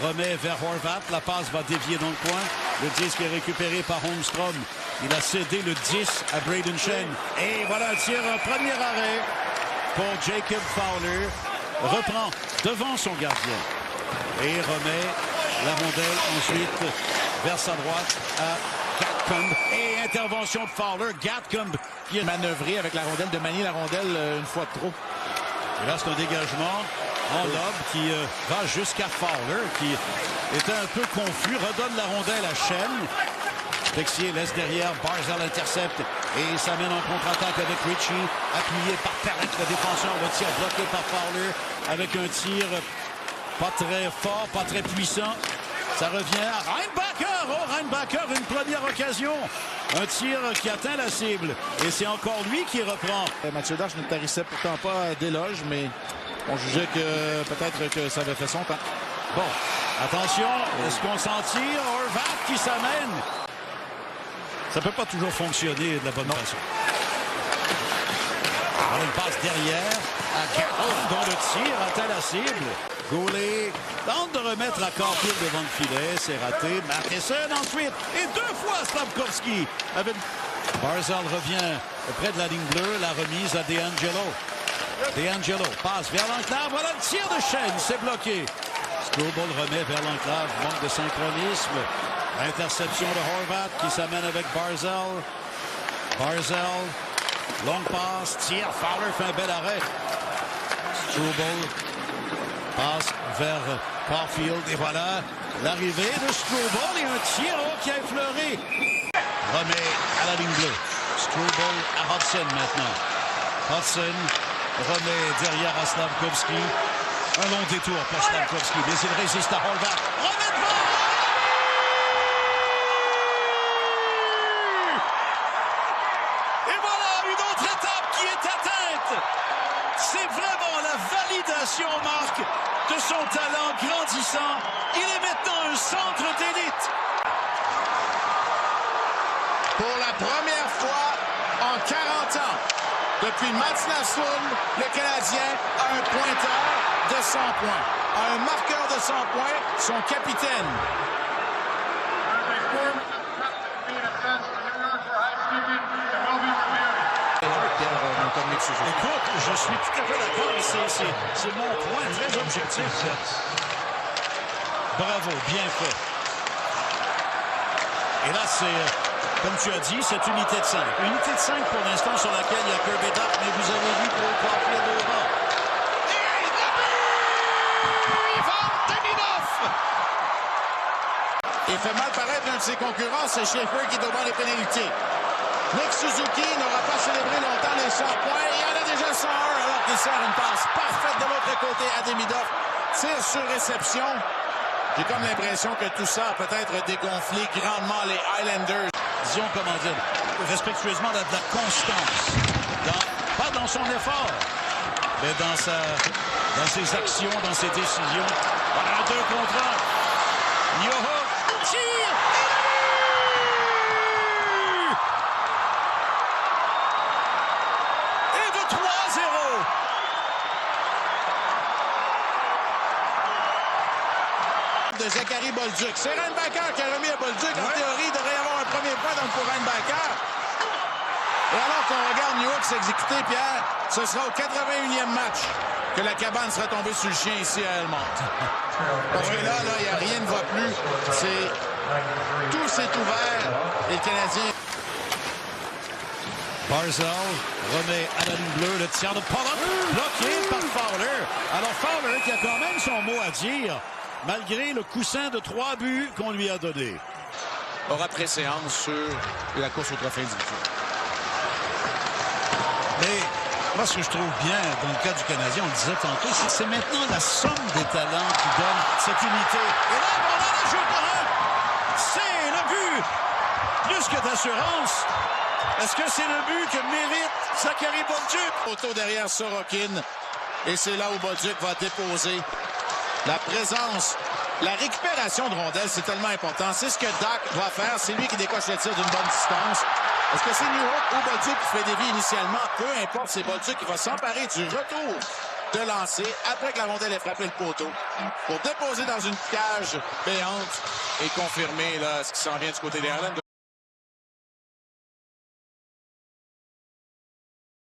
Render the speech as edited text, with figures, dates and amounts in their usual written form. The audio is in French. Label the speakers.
Speaker 1: remet vers Horvat. La passe va dévier dans le coin. Le disque est récupéré par Holmstrom. Il a cédé le 10 à Brayden Schenn. Et voilà un tir, premier arrêt pour Jacob Fowler. Reprend devant son gardien. Et remet la rondelle ensuite vers sa droite à Gatcomb. Et intervention de Fowler. Gatcomb qui a manœuvré avec la rondelle, de manier la rondelle une fois de trop. Et là, c'est un dégagement en lob qui va jusqu'à Fowler, qui était un peu confus, redonne la rondelle à Schenn. Texier laisse derrière, Barzal intercepte et s'amène en contre-attaque avec Ritchie, appuyé par Pelech, le défenseur. Le tir bloqué par Fowler avec un tir pas très fort, pas très puissant. Ça revient à Reinbacher. Oh, Reinbacher, une première occasion. Un tir qui atteint la cible. Et c'est encore lui qui reprend.
Speaker 2: Mathieu Darche ne tarissait pourtant pas d'éloge, mais on jugeait que peut-être que ça avait fait son temps.
Speaker 1: Bon, attention, est-ce qu'on s'en tire? Horvat qui s'amène. Ça peut pas toujours fonctionner de la bonne façon. Alors, une passe derrière à Carroll, dont le tir atteint la cible. Goulet tente de remettre à Caulfield devant le filet. C'est raté. Matheson ensuite. Et deux fois Slafkovsky. Avec... Barzal revient près de la ligne bleue. La remise à DeAngelo. DeAngelo passe vers l'enclave. Voilà le tir de Schenn. C'est bloqué. Struble remet vers l'enclave. Manque de synchronisme. Interception de Horvat qui s'amène avec Barzal. Barzal. Longue passe. Tir. Fowler fait un bel arrêt. Struble passe vers Caulfield. Et voilà l'arrivée de Struble. Et un tir qui a effleuré. Remet à la ligne bleue. Struble à Hudson maintenant. Hudson remet derrière à Slafkovsky. Un long détour pour Slafkovsky. Mais il résiste à Horvat. Remet devant! Et voilà une autre étape qui est atteinte. C'est vraiment la validation, Marc, de son talent grandissant. Il est maintenant un centre d'élite.
Speaker 2: Pour la première fois en 40 ans, depuis Mats Naslund, le Canadien a un pointeur de 100 points. A un marqueur de 100 points, son capitaine.
Speaker 1: Écoute, je suis tout à fait d'accord. C'est mon point très objectif. Bravo, bien fait. Et là, c'est, comme tu as dit, cette unité de 5. Unité de 5 pour l'instant sur laquelle il y a Kirby Dach, mais vous avez vu pour Caulfield au bas. Et le but! Ivan Demidov!
Speaker 2: Il fait mal paraître un de ses concurrents, c'est Schaefer qui devant les pénalités. Nick Suzuki n'aura pas célébré longtemps les 100 points. Il y en a déjà 101 alors qu'il sert une passe parfaite de l'autre côté à Demidov. Tire sur réception. J'ai comme l'impression que tout ça a peut-être dégonflé grandement les Highlanders.
Speaker 1: Disons, comment dire, respectueusement, de la constance. Pas dans son effort, mais dans ses actions, dans ses décisions. Voilà, 2 contre 1. Nioho tire! Et de 3-0.
Speaker 2: De Zachary Bolduc. C'est Reinbacher qui a remis à Bolduc. En théorie, il devrait y avoir un premier point donc pour Reinbacher. Et alors qu'on regarde New York s'exécuter, Pierre, ce sera au 81e match que la cabane sera tombée sur le chien ici à Elmont. Parce que là, il n'y a rien ne va plus. Tout s'est ouvert et le Canadien...
Speaker 1: Barzal remet à la ligne bleue le tir de Pollock, bloqué par Fowler. Alors Fowler qui a quand même son mot à dire, malgré le coussin de 3 buts qu'on lui a donné.
Speaker 2: Aura préséance sur la course au trophée individuel.
Speaker 1: Mais moi, ce que je trouve bien dans le cas du Canadien, on le disait tantôt, c'est maintenant la somme des talents qui donne cette unité. Et là, on a le jeu pour un. C'est le but. Plus que d'assurance. Est-ce que c'est le but que mérite Zachary Bolduc?
Speaker 2: Auto derrière Sorokin. Et c'est là où Bolduc va déposer. La présence, la récupération de rondelles, c'est tellement important. C'est ce que Dach va faire. C'est lui qui décoche le tir d'une bonne distance. Est-ce que c'est New York ou Bolduc qui fait dévier initialement? Peu importe, c'est Bolduc qui va s'emparer du retour de lancer après que la rondelle ait frappé le poteau pour déposer dans une cage béante et confirmer là, ce qui s'en vient du côté des Islanders.